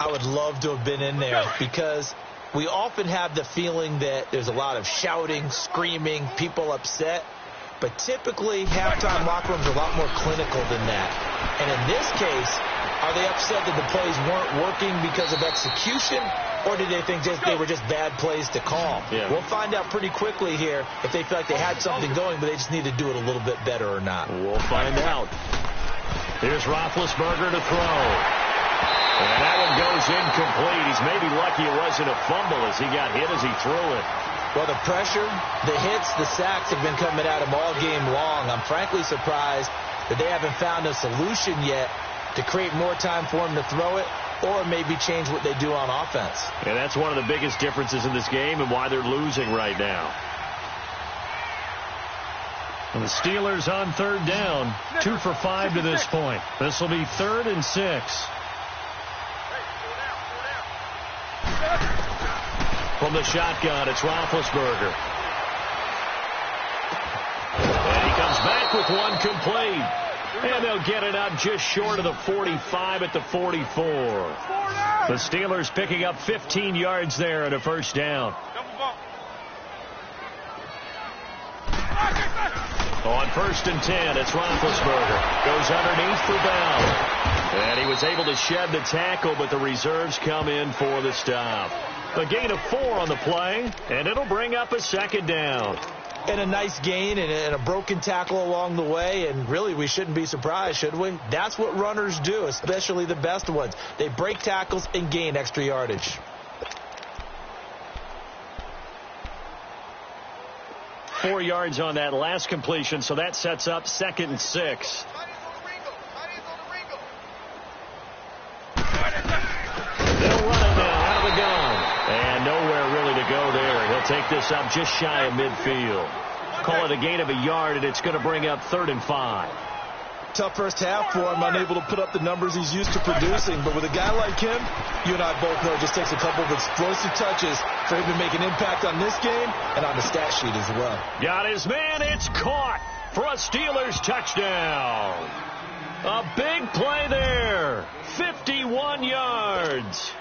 I would love to have been in there because we often have the feeling that there's a lot of shouting, screaming, people upset. But typically, halftime locker rooms are a lot more clinical than that. And in this case, are they upset that the plays weren't working because of execution, or did they think they were just bad plays to call? Yeah. We'll find out pretty quickly here if they feel like they had something going, but they just need to do it a little bit better or not. We'll find out. Here's Roethlisberger to throw. And that one goes incomplete. He's maybe lucky it wasn't a fumble as he got hit as he threw it. Well, the pressure, the hits, the sacks have been coming at him all game long. I'm frankly surprised that they haven't found a solution yet to create more time for him to throw it or maybe change what they do on offense. And that's one of the biggest differences in this game and why they're losing right now. And the Steelers on third down, 2 for 5 to this point. This will be 3rd and 6. From the shotgun, it's Roethlisberger. And he comes back with one complete. And they'll get it up just short of the 45 at the 44. The Steelers picking up 15 yards there and a first down. On 1st and 10, it's Roethlisberger. Goes underneath for Bell. And he was able to shed the tackle, but the reserves come in for the stop. A gain of 4 on the play, and it'll bring up a 2nd down. And a nice gain and a broken tackle along the way, and really we shouldn't be surprised, should we? That's what runners do, especially the best ones. They break tackles and gain extra yardage. Four yards on that last completion, so that sets up 2nd and 6. They'll run it now out of the gun. And nowhere really to go there. He'll take this up just shy of midfield. Call it a gain of a yard, and it's going to bring up 3rd and 5. Tough first half for him, unable to put up the numbers he's used to producing. But with a guy like him, you and I both know it just takes a couple of explosive touches for him to make an impact on this game and on the stat sheet as well. Got his man. It's caught for a Steelers touchdown. A big play there. 51 yards.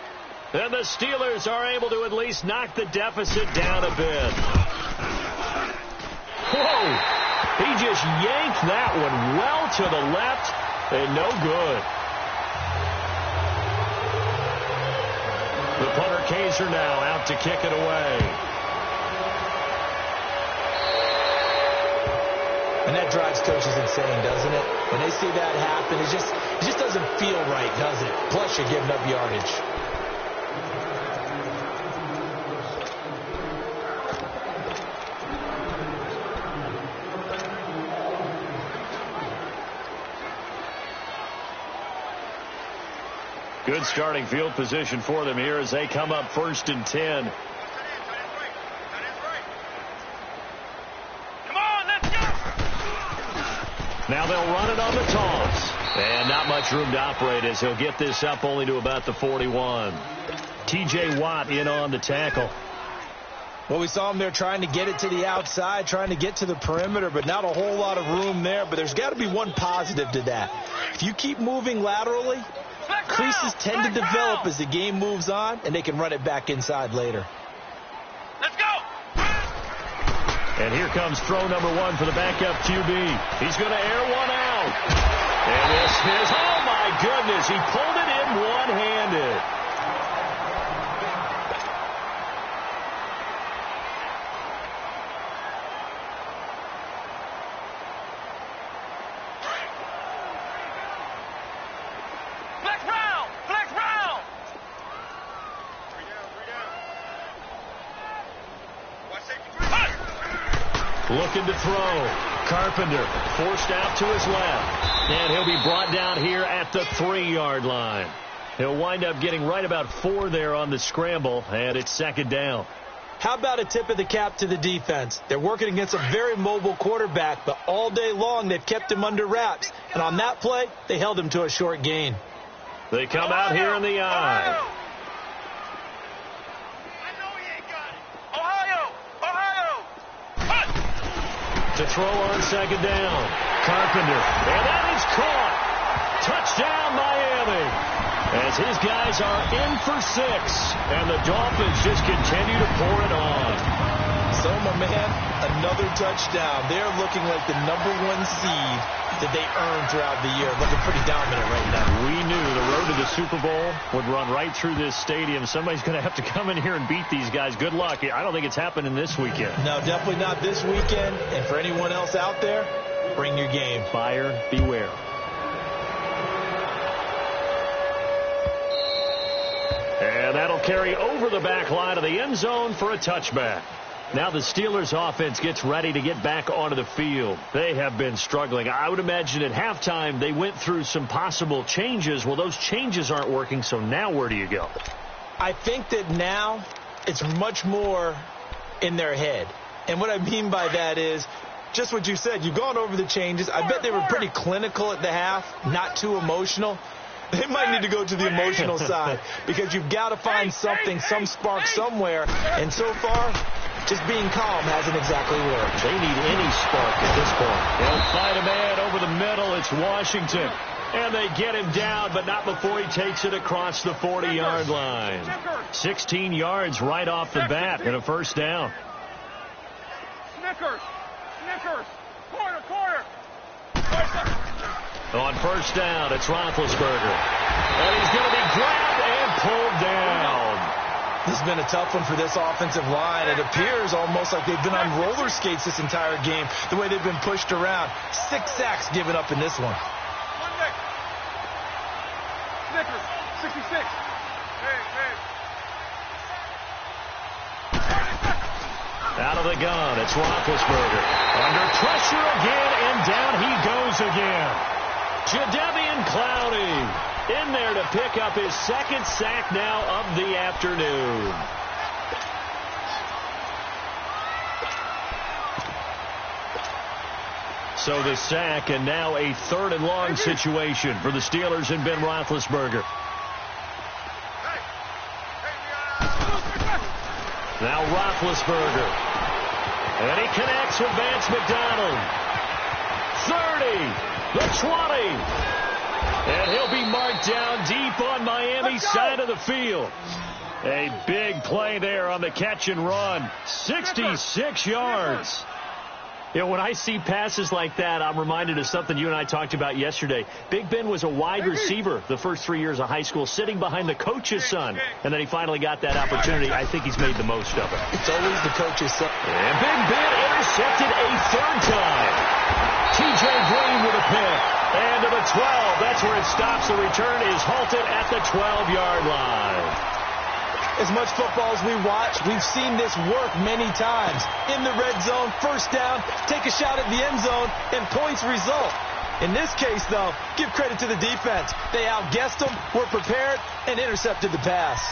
And the Steelers are able to at least knock the deficit down a bit. Whoa! He just yanked that one well to the left and no good. The punter Kaiser now out to kick it away. And that drives coaches insane, doesn't it? When they see that happen, it just doesn't feel right, does it? Plus, you're giving up yardage. Good starting field position for them here as they come up 1st and 10. Come on, let's go! Now they'll run it on the toss. And not much room to operate as he'll get this up only to about the 41. T.J. Watt in on the tackle. Well, we saw him there trying to get it to the outside, trying to get to the perimeter, but not a whole lot of room there. But there's got to be one positive to that. If you keep moving laterally, creases tend to develop as the game moves on, and they can run it back inside later. Let's go! And here comes throw number 1 for the backup QB. He's going to air one out. And this is, oh my goodness, he pulled it in one-handed. Looking to throw. Carpenter forced out to his left. And he'll be brought down here at the 3-yard line. He'll wind up getting right about 4 there on the scramble, and it's 2nd down. How about a tip of the cap to the defense? They're working against a very mobile quarterback, but all day long they've kept him under wraps. And on that play, they held him to a short gain. They come out here in the eye. To throw on 2nd down. Carpenter. And that is caught. Touchdown, Miami. As his guys are in for 6, and the Dolphins just continue to pour it on. So, my man, another touchdown. They're looking like the #1 seed that they earned throughout the year. Looking pretty dominant right now. We knew the road to the Super Bowl would run right through this stadium. Somebody's going to have to come in here and beat these guys. Good luck. I don't think it's happening this weekend. No, definitely not this weekend. And for anyone else out there, bring your game. Buyer beware. And that'll carry over the back line of the end zone for a touchback. Now the Steelers offense gets ready to get back onto the field. They have been struggling. I would imagine at halftime they went through some possible changes. Well, those changes aren't working, so now where do you go? I think that now it's much more in their head. And what I mean by that is just what you said. You've gone over the changes. I bet they were pretty clinical at the half, not too emotional. They might need to go to the emotional side because you've got to find something, some spark somewhere. And so far, just being calm hasn't exactly worked. They need any spark at this point. They'll find a man over the middle. It's Washington. And they get him down, but not before he takes it across the 40-yard line. 16 yards right off the bat and a first down. Snickers. Corner. On first down, it's Roethlisberger. And he's going to be grabbed and pulled down. This has been a tough one for this offensive line. It appears almost like they've been on roller skates this entire game, the way they've been pushed around. 6 sacks given up in this one. Snickers, 66. Out of the gun, it's Roethlisberger. Under pressure again, and down he goes again. Jadeveon Clowney in there to pick up his 2nd sack now of the afternoon. So the sack, and now a 3rd and long situation for the Steelers and Ben Roethlisberger. Now Roethlisberger. And he connects with Vance McDonald. 30. The 20. And he'll be marked down deep on Miami's side of the field. A big play there on the catch and run. 66 yards. You know, when I see passes like that, I'm reminded of something you and I talked about yesterday. Big Ben was a wide receiver the first 3 years of high school, sitting behind the coach's son. And then he finally got that opportunity. I think he's made the most of it. It's always the coach's son. And Big Ben intercepted a 3rd time. T.J. Green with a pick. And to the 12. That's where it stops. The return is halted at the 12-yard line. As much football as we watch, we've seen this work many times. In the red zone, first down, take a shot at the end zone, and points result. In this case, though, give credit to the defense. They outguessed them, were prepared, and intercepted the pass.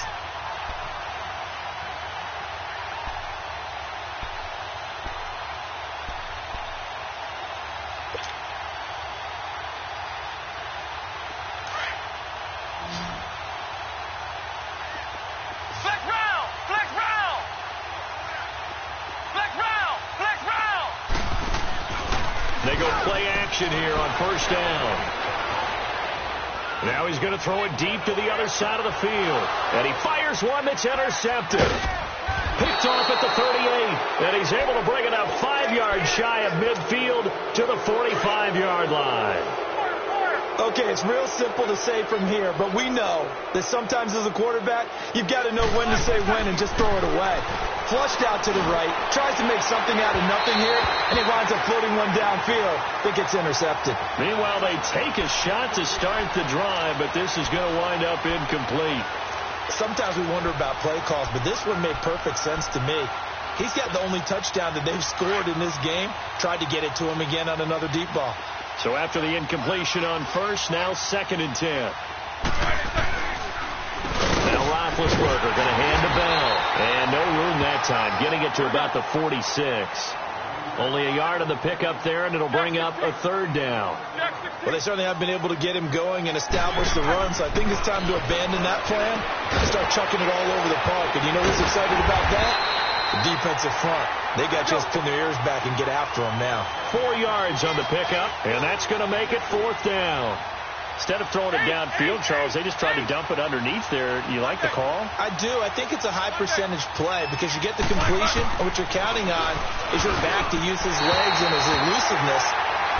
They go play action here on first down. Now he's going to throw it deep to the other side of the field. And he fires one that's intercepted. Picked off at the 38. And he's able to bring it up 5 yards shy of midfield to the 45-yard line. Okay, it's real simple to say from here, but we know that sometimes as a quarterback, you've got to know when to say when and just throw it away. Flushed out to the right, tries to make something out of nothing here, and he winds up floating one downfield that gets intercepted. Meanwhile, they take a shot to start the drive, but this is going to wind up incomplete. Sometimes we wonder about play calls, but this one made perfect sense to me. He's got the only touchdown that they've scored in this game. Tried to get it to him again on another deep ball. So after the incompletion on first, now 2nd and 10. Now Roethlisberger going to hand the bell. And no room that time, getting it to about the 46. Only a yard on the pickup there, and it'll bring up a 3rd down. Well, they certainly have been able to get him going and establish the run, so I think it's time to abandon that plan and start chucking it all over the park. And you know who's excited about that? The defensive front. They got to just pin their ears back and get after him now. 4 yards on the pickup, and that's going to make it 4th down. Instead of throwing it downfield, Charles, they just tried to dump it underneath there. You like the call? I do. I think it's a high percentage play because you get the completion, and what you're counting on is your back to use his legs and his elusiveness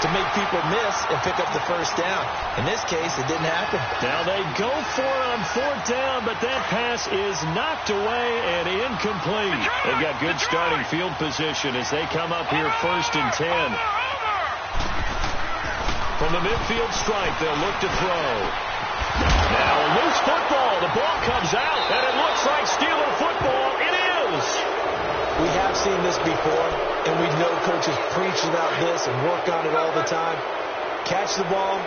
to make people miss and pick up the first down. In this case, it didn't happen. Now they go for it on fourth down, but that pass is knocked away and incomplete. They've got good starting field position as they come up here 1st and 10. From the midfield stripe, they'll look to throw. Now a loose football. The ball comes out, and it looks like Steeler football. It is. We have seen this before, and we know coaches preach about this and work on it all the time. Catch the ball.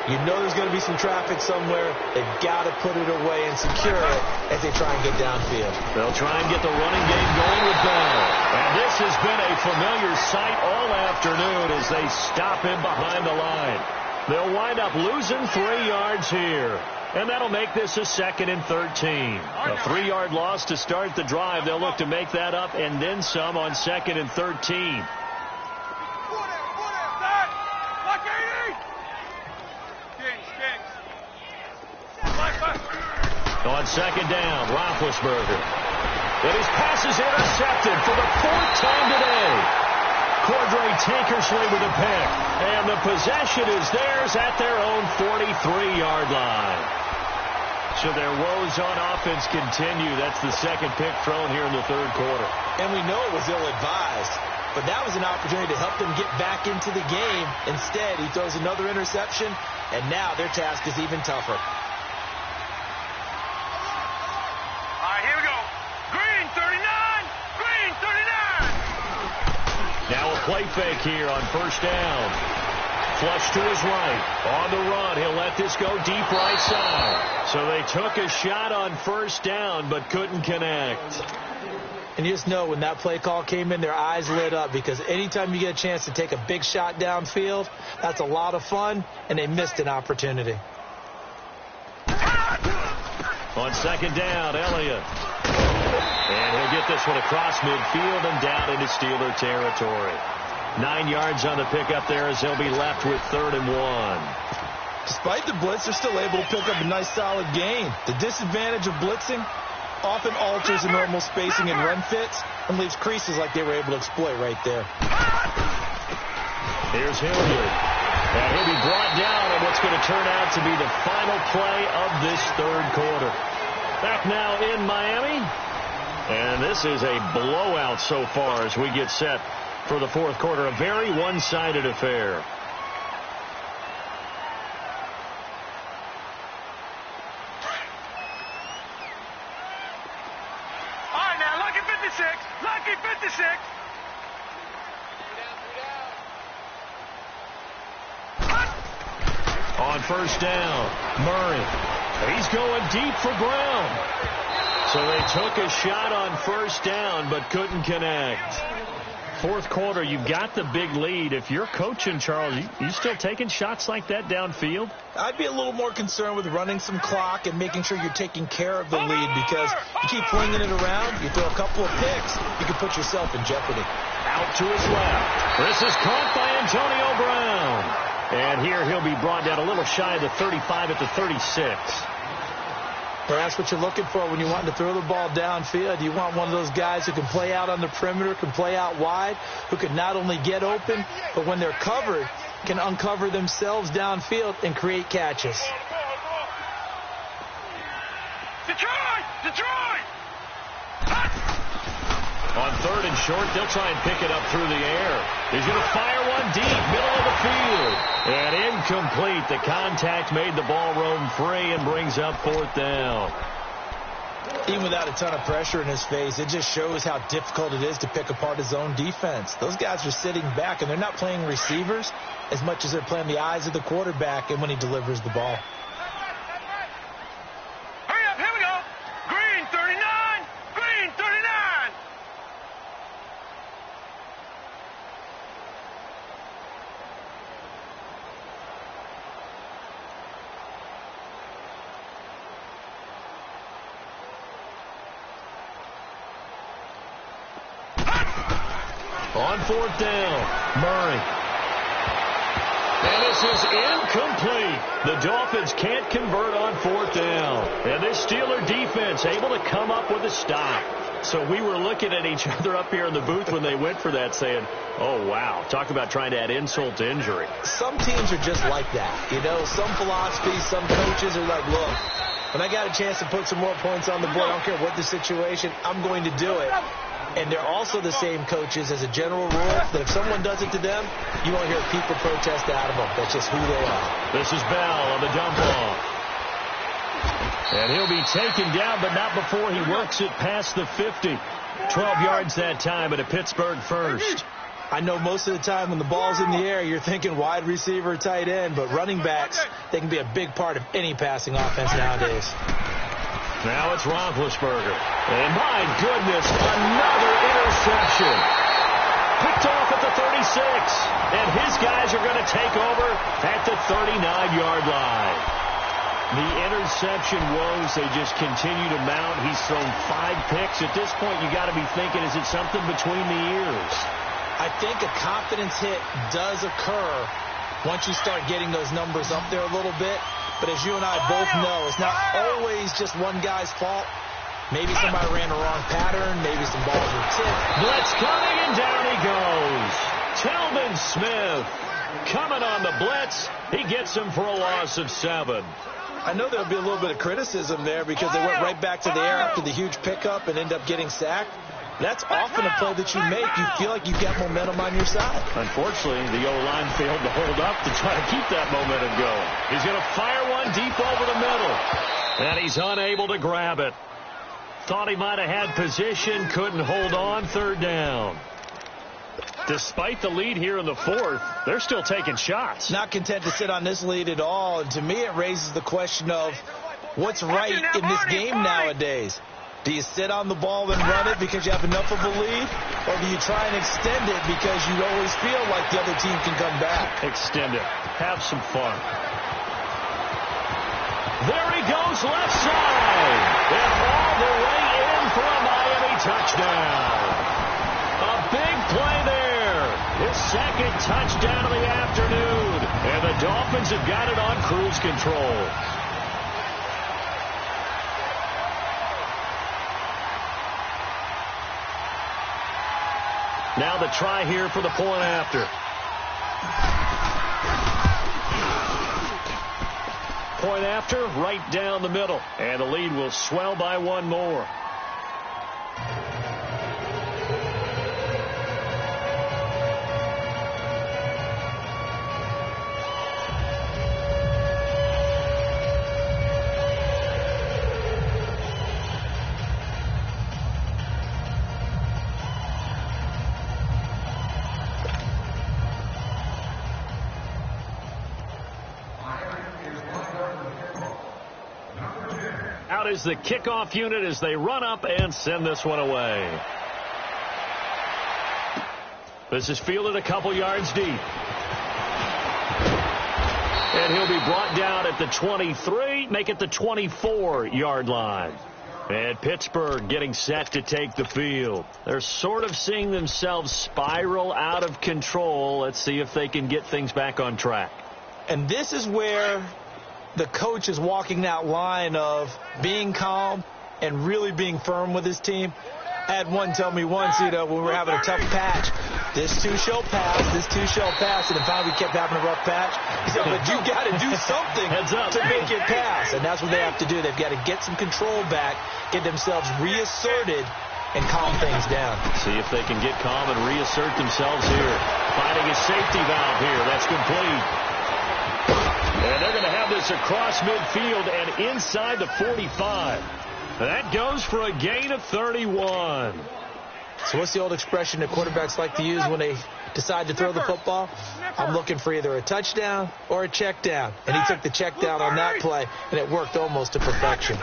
You know there's going to be some traffic somewhere. They've got to put it away and secure it as they try and get downfield. They'll try and get the running game going with Bell. And this has been a familiar sight all afternoon as they stop him behind the line. They'll wind up losing 3 yards here. And that'll make this a 2nd and 13. A 3-yard loss to start the drive. They'll look to make that up and then some on 2nd and 13. On 2nd down, Roethlisberger. And his pass is intercepted for the 4th time today. Cordray Tankersley with a pick. And the possession is theirs at their own 43-yard line. So their woes on offense continue. That's the 2nd pick thrown here in the 3rd quarter. And we know it was ill-advised, but that was an opportunity to help them get back into the game. Instead, he throws another interception, and now their task is even tougher. All right, here we go. Green 39! Green 39! Now a play fake here on 1st down. Flush to his right. On the run, he'll let this go deep right side. So they took a shot on 1st down, but couldn't connect. And you just know when that play call came in, their eyes lit up because anytime you get a chance to take a big shot downfield, that's a lot of fun, and they missed an opportunity. On 2nd down, Elliott. And he'll get this one across midfield and down into Steeler territory. 9 yards on the pickup there as they'll be left with 3rd and 1. Despite the blitz, they're still able to pick up a nice solid gain. The disadvantage of blitzing often alters the normal spacing and run fits and leaves creases like they were able to exploit right there. Here's Hilliard. And he'll be brought down on what's going to turn out to be the final play of this 3rd quarter. Back now in Miami. And this is a blowout so far as we get set for the 4th quarter. A very one-sided affair. All right, now, lucky 56. Lucky 56. On 1st down, Murray. He's going deep for Brown. So they took a shot on 1st down, but couldn't connect. 4th quarter, you've got the big lead. If you're coaching, Charles, you still taking shots like that downfield? I'd be a little more concerned with running some clock and making sure you're taking care of the lead because you keep flinging it around, you throw a couple of picks, you can put yourself in jeopardy. Out to his left. This is caught by Antonio Brown. And here he'll be brought down a little shy of the 35 at the 36. That's what you're looking for when you want to throw the ball downfield. You want one of those guys who can play out on the perimeter, can play out wide, who can not only get open, but when they're covered, can uncover themselves downfield and create catches. Detroit! Detroit! On 3rd and short, they'll try and pick it up through the air. He's going to fire one deep, middle of the field. And incomplete. The contact made the ball roam free and brings up 4th down. Even without a ton of pressure in his face, it just shows how difficult it is to pick apart his own defense. Those guys are sitting back, and they're not playing receivers as much as they're playing the eyes of the quarterback and when he delivers the ball. Hurry up, here we go. Green 39! Green 39! On 4th down, Murray. And this is incomplete. The Dolphins can't convert on 4th down. And this Steeler defense able to come up with a stop. So we were looking at each other up here in the booth when they went for that saying, oh, wow, talk about trying to add insult to injury. Some teams are just like that. You know, some philosophies, some coaches are like, look, when I got a chance to put some more points on the board, I don't care what the situation, I'm going to do it. And they're also the same coaches as a general rule that if someone does it to them, you won't hear people protest out of them. That's just who they are. This is Bell on the dump off. And he'll be taken down, but not before he works it past the 50. 12 yards that time, but a Pittsburgh first. I know most of the time when the ball's in the air, you're thinking wide receiver, tight end, but running backs, they can be a big part of any passing offense nowadays. Now it's Roethlisberger. And my goodness, another interception. Picked off at the 36. And his guys are going to take over at the 39-yard line. The interception woes, they just continue to mount. He's thrown 5 picks. At this point, you got to be thinking, is it something between the ears? I think a confidence hit does occur once you start getting those numbers up there a little bit. But as you and I both know, it's not always just one guy's fault. Maybe somebody ran the wrong pattern. Maybe some balls were tipped. Blitz coming, and down he goes. Telvin Smith coming on the blitz. He gets him for a loss of 7. I know there'll be a little bit of criticism there because they went right back to the air after the huge pickup and end up getting sacked. That's often a play that you make. You feel like you've got momentum on your side. Unfortunately, the O-line failed to hold up to try to keep that momentum going. He's going to fire one deep over the middle. And he's unable to grab it. Thought he might have had position, couldn't hold on. 3rd down. Despite the lead here in the 4th, they're still taking shots. Not content to sit on this lead at all. And to me, it raises the question of what's right in this game nowadays. Do you sit on the ball and run it because you have enough of a lead? Or do you try and extend it because you always feel like the other team can come back? Extend it. Have some fun. There he goes, left side. And all the way in for a Miami touchdown. A big play there. His 2nd touchdown of the afternoon. And the Dolphins have got it on cruise control. Now the try here for the point after. Point after, right down the middle. And the lead will swell by 1 more. Out is the kickoff unit as they run up and send this one away. This is fielded a couple yards deep. And he'll be brought down at the 23, make it the 24-yard line. And Pittsburgh getting set to take the field. They're sort of seeing themselves spiral out of control. Let's see if they can get things back on track. And this is where the coach is walking that line of being calm and really being firm with his team. I had one tell me once, when we were having a tough patch, this too shall pass, and finally we kept having a rough patch. He said, but you got to do something to make it pass. And that's what they have to do. They've got to get some control back, get themselves reasserted, and calm things down. See if they can get calm and reassert themselves here. Finding a safety valve here. That's complete. And they're going to have this across midfield and inside the 45. That goes for a gain of 31. So what's the old expression that quarterbacks like to use when they decide to throw the football? I'm looking for either a touchdown or a check down. And he took the check down on that play, and it worked almost to perfection.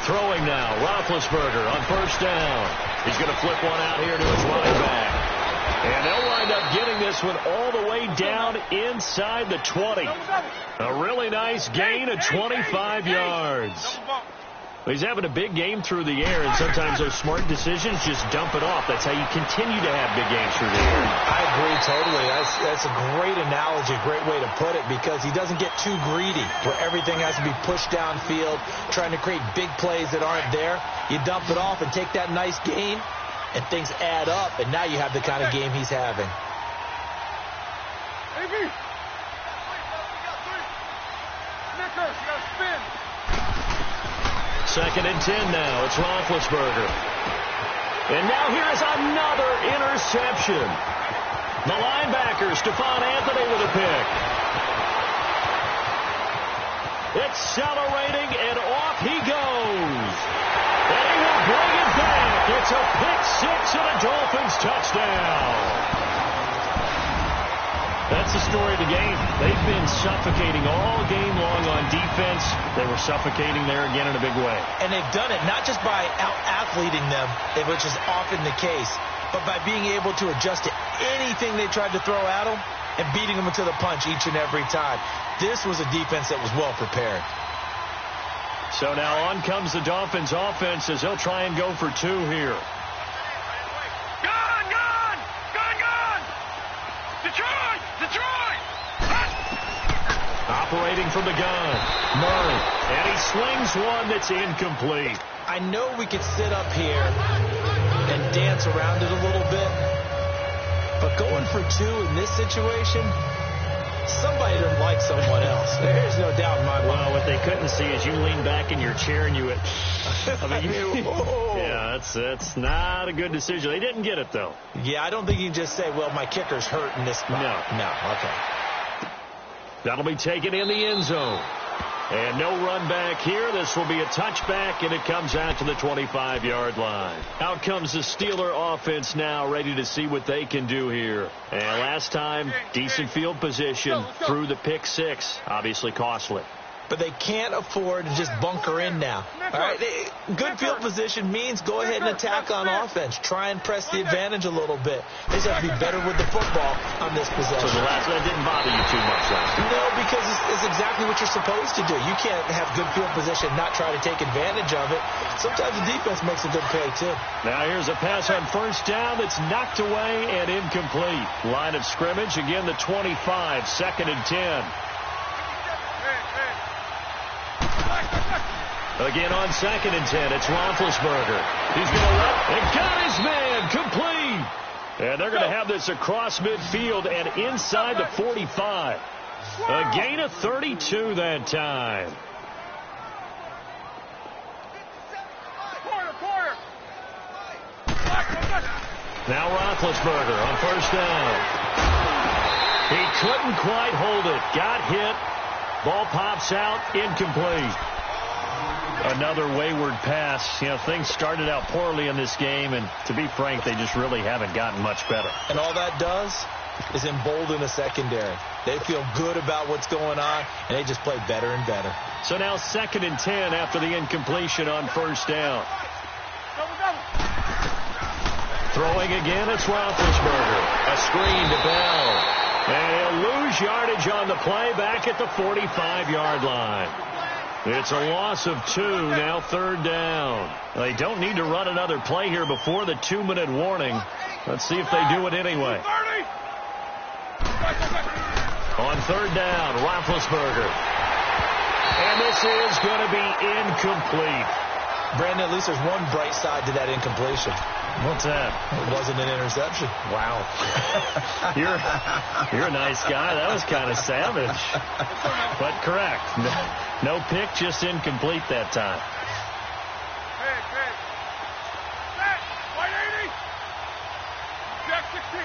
Throwing now, Roethlisberger on 1st down. He's going to flip one out here to his running back. And they'll wind up getting this one all the way down inside the 20. A really nice gain of 25 yards. He's having a big game through the air, and sometimes those smart decisions just dump it off. That's how you continue to have big games through the air. I agree totally. That's a great analogy, a great way to put it, because he doesn't get too greedy where everything has to be pushed downfield, trying to create big plays that aren't there. You dump it off and take that nice gain, and things add up, and now you have the kind of game he's having. Second and 10 now. It's Roethlisberger. And now here is another interception. The linebacker, Stephon Anthony, with a pick. Accelerating, and off he goes. And he will bring it back. It's a pick six and a Dolphins touchdown. That's the story of the game. They've been suffocating all game long on defense. They were suffocating there again in a big way. And they've done it not just by out-athleting them, which is often the case, but by being able to adjust to anything they tried to throw at them and beating them to the punch each and every time. This was a defense that was well prepared. So now on comes the Dolphins offense as they'll try and go for two here. Operating from the gun, Murray, and he slings one that's incomplete. I know we could sit up here and dance around it a little bit, but going for two in this situation, somebody doesn't like someone else. There's no doubt in my mind. Well, what they couldn't see is you lean back in your chair and you went, yeah, that's not a good decision. They didn't get it, though. Yeah, I don't think you can just say, well, my kicker's hurt in this spot. No, okay. That'll be taken in the end zone. And no run back here. This will be a touchback, and it comes out to the 25-yard line. Out comes the Steeler offense now, ready to see what they can do here. And last time, decent field position through the pick six. Obviously costly. But they can't afford to just bunker in now. All right, good field position means go ahead and attack on offense. Try and press the advantage a little bit. They just have to be better with the football on this possession. So that didn't bother you too much last time? No, because it's exactly what you're supposed to do. You can't have good field position and not try to take advantage of it. Sometimes the defense makes a good play, too. Now here's a pass on first down that's knocked away and incomplete. Line of scrimmage, again the 25, second and 10. Again on second and 10, it's Roethlisberger. He's going to let and got his man complete. And they're going to have this across midfield and inside the 45. A gain of 32 that time. Now Roethlisberger on first down. He couldn't quite hold it. Got hit. Ball pops out, incomplete. Another wayward pass. You know, things started out poorly in this game, and to be frank, they just really haven't gotten much better. And all that does is embolden the secondary. They feel good about what's going on, and they just play better and better. So now second and 10 after the incompletion on first down. Throwing again, it's Roethlisberger. A screen to Bell. And he'll lose yardage on the play back at the 45-yard line. It's a loss of 2, now third down. They don't need to run another play here before the 2-minute warning. Let's see if they do it anyway. On third down, Roethlisberger. And this is going to be incomplete. Brandon, at least there's one bright side to that incompletion. What's that? It wasn't an interception. Wow. You're a nice guy. That was kind of savage. But correct. No pick, just incomplete that time. Set. White 80. Jack 16.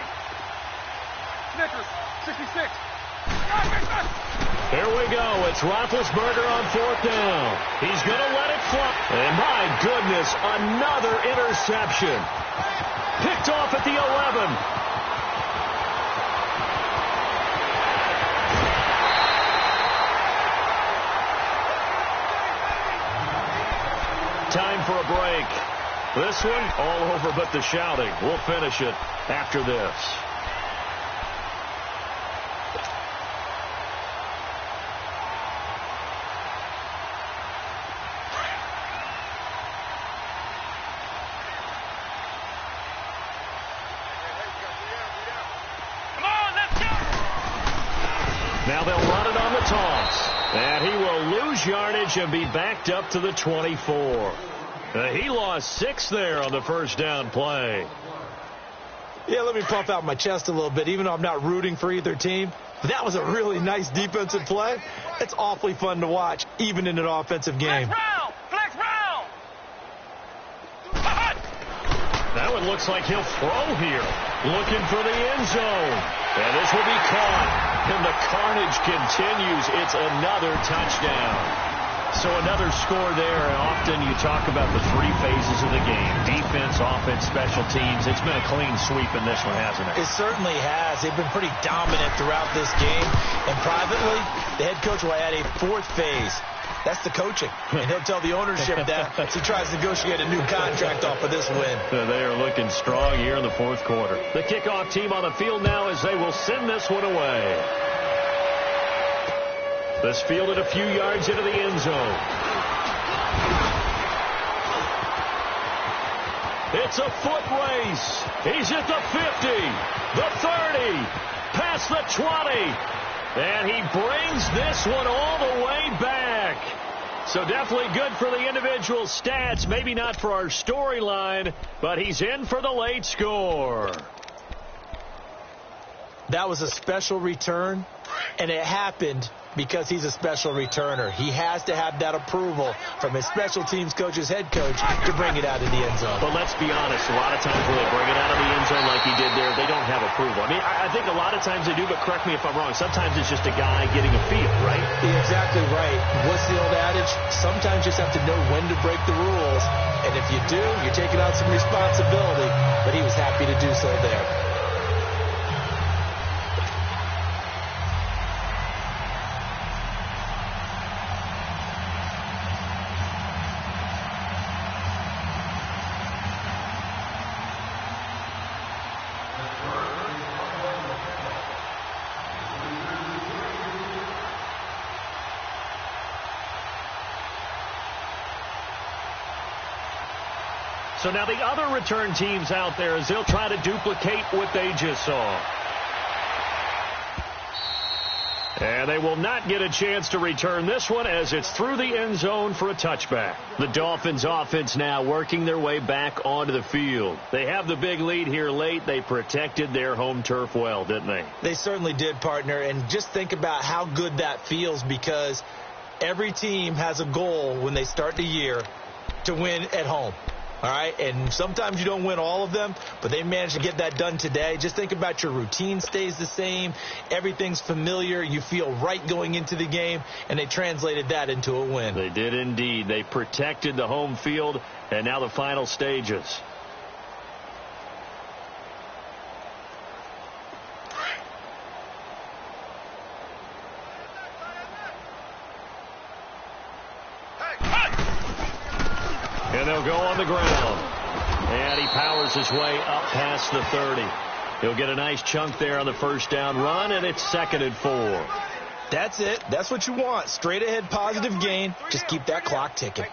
Snickers 66. Here we go. It's Roethlisberger on fourth down. He's going to let it fly. And my goodness, another interception. Picked off at the 11. Time for a break. This one, all over but the shouting. We'll finish it after this. Now they'll run it on the toss. And he will lose yardage and be backed up to the 24. He lost 6 there on the first down play. Yeah, let me puff out my chest a little bit, even though I'm not rooting for either team. But that was a really nice defensive play. It's awfully fun to watch, even in an offensive game. Flex round! That one looks like he'll throw here. Looking for the end zone. And this will be caught. And the carnage continues. It's another touchdown. So another score there, and often you talk about the 3 phases of the game. Defense, offense, special teams. It's been a clean sweep in this one, hasn't it? It certainly has. They've been pretty dominant throughout this game. And privately, the head coach will add a 4th phase. That's the coaching. And he'll tell the ownership that as he tries to negotiate a new contract off of this win. They are looking strong here in the 4th quarter. The kickoff team on the field now as they will send this one away. This fielded a few yards into the end zone. It's a foot race. He's at the 50, the 30, past the 20. And he brings this one all the way back. So definitely good for the individual stats. Maybe not for our storyline, but he's in for the late score. That was a special return, and it happened because he's a special returner. He has to have that approval from his special teams coach's head coach to bring it out of the end zone. But let's be honest, a lot of times when they bring it out of the end zone like he did there, they don't have approval. I mean, I think a lot of times they do, but correct me if I'm wrong. Sometimes it's just a guy getting a feel, right? You're exactly right. What's the old adage? Sometimes you just have to know when to break the rules. And if you do, you're taking on some responsibility. But he was happy to do so there. So now the other return teams out there as they'll try to duplicate what they just saw. And they will not get a chance to return this one as it's through the end zone for a touchback. The Dolphins offense now working their way back onto the field. They have the big lead here late. They protected their home turf well, didn't they? They certainly did, partner. And just think about how good that feels, because every team has a goal when they start the year to win at home. All right, and sometimes you don't win all of them, but they managed to get that done today. Just think about your routine stays the same. Everything's familiar. You feel right going into the game, and they translated that into a win. They did indeed. They protected the home field, and now the final stages. And they'll go on the ground. And he powers his way up past the 30. He'll get a nice chunk there on the first down run, and it's 2nd and 4. That's it. That's what you want. Straight ahead positive gain. Just keep that clock ticking.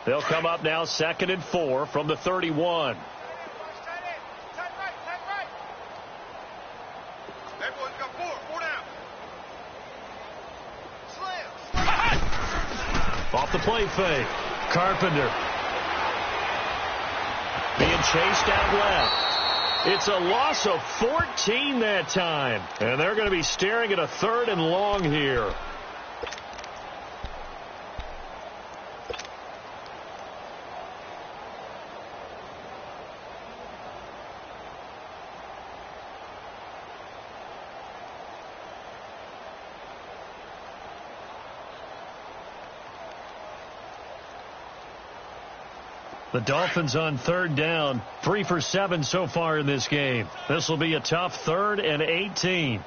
They'll come up now 2nd and 4 from the 31. Off the play fake. Carpenter. Being chased out left. It's a loss of 14 that time. And they're going to be staring at a 3rd and long here. The Dolphins on 3rd down, 3 for 7 so far in this game. This will be a tough 3rd and 18.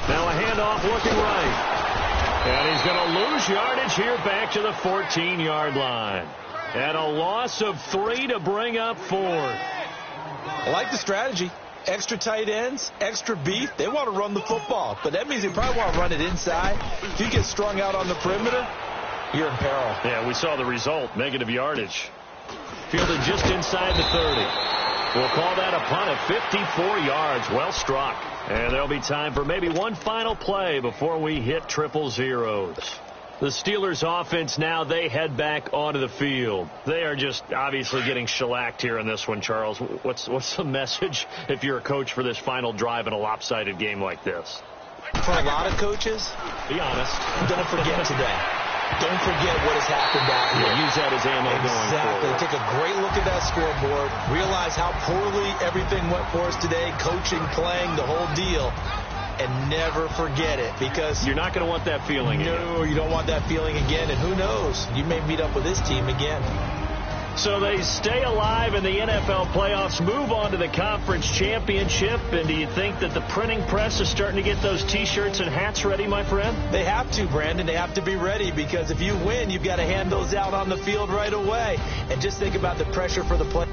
Now a handoff looking right. And he's going to lose yardage here back to the 14-yard line. And a loss of 3 to bring up 4th. I like the strategy. Extra tight ends, extra beef. They want to run the football, but that means they probably want to run it inside. If you get strung out on the perimeter, you're in peril. Yeah, we saw the result, negative yardage. Fielded just inside the 30. We'll call that a punt of 54 yards. Well struck. And there'll be time for maybe one final play before we hit triple zeros. The Steelers offense now, they head back onto the field. They are just obviously getting shellacked here in this one, Charles. What's the message if you're a coach for this final drive in a lopsided game like this? For a lot of coaches, be honest, don't forget today. Don't forget what has happened out here. Yeah, use that as ammo going forward. Take a great look at that scoreboard. Realize how poorly everything went for us today. Coaching, playing, the whole deal. And never forget it, because you're not going to want that feeling again. No, you don't want that feeling again. And who knows? You may meet up with this team again. So they stay alive in the NFL playoffs, move on to the conference championship. And do you think that the printing press is starting to get those T-shirts and hats ready, my friend? They have to, Brandon. They have to be ready, because if you win, you've got to hand those out on the field right away. And just think about the pressure for the play.